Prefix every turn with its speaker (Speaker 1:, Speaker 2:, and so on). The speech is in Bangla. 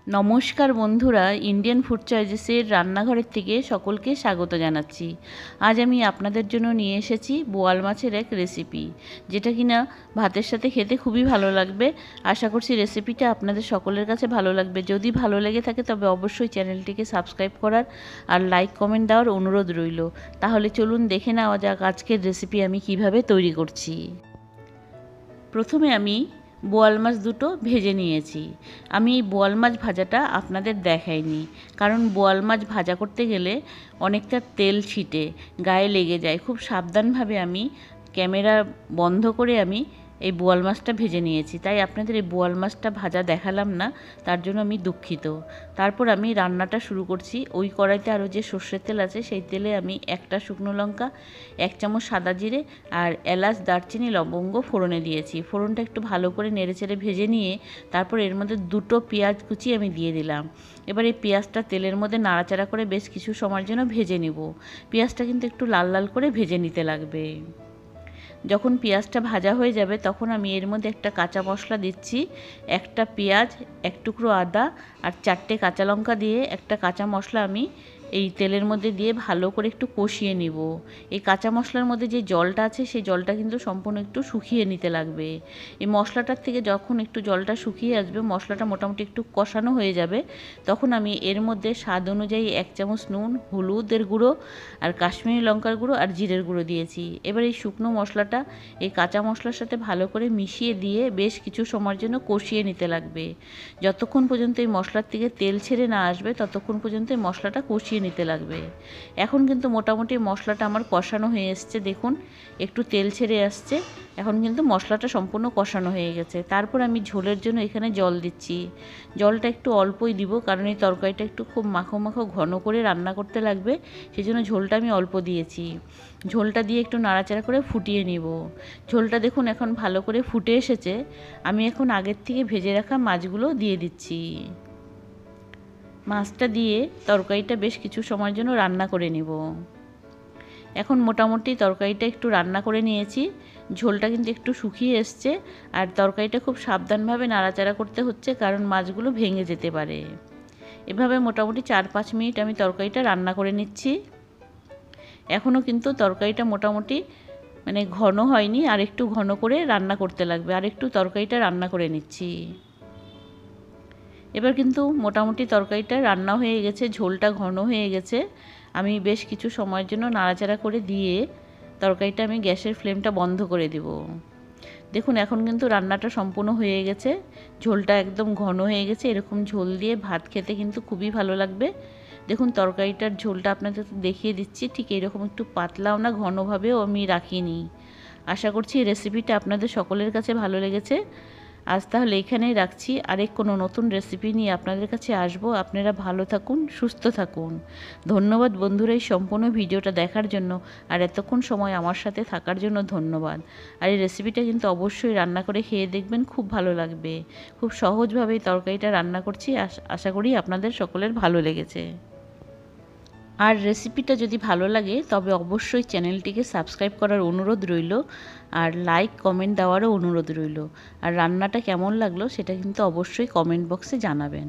Speaker 1: নমস্কার বন্ধুরা, ইন্ডিয়ান ফুড চয়েসের রান্নাঘরের থেকে সকলকে স্বাগত জানাচ্ছি। আজ আমি আপনাদের জন্য নিয়ে এসেছি বোয়াল মাছের এক রেসিপি, যেটা কিনা ভাতের সাথে খেতে খুবই ভালো লাগবে। আশা করছি রেসিপিটা আপনাদের সকলের কাছে ভালো লাগবে। যদি ভালো লেগে থাকে তবে অবশ্যই চ্যানেলটিকে সাবস্ক্রাইব করার আর লাইক কমেন্ট দেওয়ার অনুরোধ রইল। তাহলে চলুন দেখে নেওয়া যাক আজকের রেসিপি আমি কিভাবে তৈরি করছি। প্রথমে আমি বোয়াল মাছ দুটো ভেজে নিয়েছি। আমি এই বোয়াল মাছ ভাজাটা আপনাদের দেখাইনি, কারণ বোয়াল মাছ ভাজা করতে গেলে অনেকটা তেল ছিটে গায়ে লেগে যায়। খুব সাবধানভাবে আমি ক্যামেরা বন্ধ করে আমি এই বোয়াল মাছটা ভেজে নিয়েছি, তাই আপনাদের এই বোয়াল মাছটা ভাজা দেখালাম না, তার জন্য আমি দুঃখিত। তারপর আমি রান্নাটা শুরু করছি। ওই কড়াইতে আরও যে সর্ষের তেল আছে সেই তেলে আমি একটা শুকনো লঙ্কা, 1 চামচ সাদা জিরে আর এলাচ, দারচিনি, লবঙ্গ ফোড়নে দিয়েছি। ফোড়নটা একটু ভালো করে নেড়েচেড়ে ভেজে নিয়ে তারপর এর মধ্যে 2টো পেঁয়াজ কুচি আমি দিয়ে দিলাম। এবার এই পেঁয়াজটা তেলের মধ্যে নাড়াচাড়া করে বেশ কিছু সময়ের জন্য ভেজে নিব। পেঁয়াজটা কিন্তু একটু লাল লাল করে ভেজে নিতে লাগবে। যখন পেঁয়াজটা ভাজা হয়ে যাবে তখন আমি এর মধ্যে একটা কাঁচা মশলা দিচ্ছি। একটা পেঁয়াজ, 1 টুকরো আদা আর 4টে কাঁচা লঙ্কা দিয়ে একটা কাঁচা মশলা আমি এই তেলের মধ্যে দিয়ে ভালো করে একটু কষিয়ে নিব। এই কাঁচা মশলার মধ্যে যে জলটা আছে সেই জলটা কিন্তু সম্পূর্ণ একটু শুকিয়ে নিতে লাগবে। এই মশলাটার থেকে যখন একটু জলটা শুকিয়ে আসবে, মশলাটা মোটামুটি একটু কষানো হয়ে যাবে, তখন আমি এর মধ্যে স্বাদ অনুযায়ী 1 চামচ নুন, হলুদের গুঁড়ো আর কাশ্মীরি লঙ্কার গুঁড়ো আর জিরের গুঁড়ো দিয়েছি। এবার এই শুকনো মশলাটা এই কাঁচা মশলার সাথে ভালো করে মিশিয়ে দিয়ে বেশ কিছু সময়ের জন্য কষিয়ে নিতে লাগবে। যতক্ষণ পর্যন্ত এই মশলার থেকে তেল ছেড়ে না আসবে ততক্ষণ পর্যন্ত এই মশলাটা কষিয়ে নিতে লাগবে। এখন কিন্তু মোটামুটি মশলাটা আমার কষানো হয়ে এসছে, দেখুন একটু তেল ছেড়ে আসছে। এখন কিন্তু মশলাটা সম্পূর্ণ কষানো হয়ে গেছে। তারপর আমি ঝোলের জন্য এখানে জল দিচ্ছি। জলটা একটু অল্পই দিব, কারণ এই তরকারিটা একটু খুব মাখো মাখো ঘন করে রান্না করতে লাগবে, সেই জন্য ঝোলটা আমি অল্প দিয়েছি। ঝোলটা দিয়ে একটু নাড়াচাড়া করে ফুটিয়ে নিব। ঝোলটা দেখুন এখন ভালো করে ফুটে এসেছে। আমি এখন আগের থেকে ভেজে রাখা মাছগুলো দিয়ে দিচ্ছি। মাছটা দিয়ে তরকারিটা বেশ কিছু সময়ের জন্য রান্না করে নিব। এখন মোটামুটি তরকারিটা একটু রান্না করে নিয়েছি। ঝোলটা কিন্তু একটু শুকিয়ে এসছে, আর তরকারিটা খুব সাবধানভাবে নাড়াচাড়া করতে হচ্ছে, কারণ মাছগুলো ভেঙে যেতে পারে। এভাবে মোটামুটি 4-5 মিনিট আমি তরকারিটা রান্না করে নিচ্ছি। এখনও কিন্তু তরকারিটা মোটামুটি ঘন হয়নি, আর একটু ঘন করে রান্না করতে লাগবে। আর একটু তরকারিটা রান্না করে নিচ্ছি। এবার কিন্তু মোটামুটি তরকারিটা রান্না হয়ে গেছে, ঝোলটা ঘন হয়ে গেছে। আমি বেশ কিছু সময়ের জন্য নাড়াচাড়া করে দিয়ে তরকারিটা আমি গ্যাসের ফ্লেমটা বন্ধ করে দেব। দেখুন এখন কিন্তু রান্নাটা সম্পূর্ণ হয়ে গেছে, ঝোলটা একদম ঘন হয়ে গেছে। এরকম ঝোল দিয়ে ভাত খেতে কিন্তু খুবই ভালো লাগবে। দেখুন তরকারিটার ঝোলটা আপনাদের দেখিয়ে দিচ্ছি, ঠিক এরকম একটু পাতলাও না, ঘনভাবেও আমি রাখিনি। আশা করছি রেসিপিটা আপনাদের সকলের কাছে ভালো লেগেছে। আজ তাহলে এখানেই রাখছি। আরেক কোনো নতুন রেসিপি নিয়ে আপনাদের কাছে আসবো। আপনারা ভালো থাকুন, সুস্থ থাকুন। ধন্যবাদ বন্ধুরা এই সম্পূর্ণ ভিডিওটা দেখার জন্য, আর এতক্ষণ সময় আমার সাথে থাকার জন্য ধন্যবাদ। আর এই রেসিপিটা কিন্তু অবশ্যই রান্না করে খেয়ে দেখবেন, খুব ভালো লাগবে। খুব সহজভাবেই তরকারিটা রান্না করছি। আশা করি আপনাদের সকলের ভালো লেগেছে। আর রেসিপিটা যদি ভালো লাগে তবে অবশ্যই চ্যানেলটিকে সাবস্ক্রাইব করার অনুরোধ রইল, আর লাইক কমেন্ট দেওয়ারও অনুরোধ রইল। আর রান্নাটা কেমন লাগলো সেটা কিন্তু অবশ্যই কমেন্ট বক্সে জানাবেন।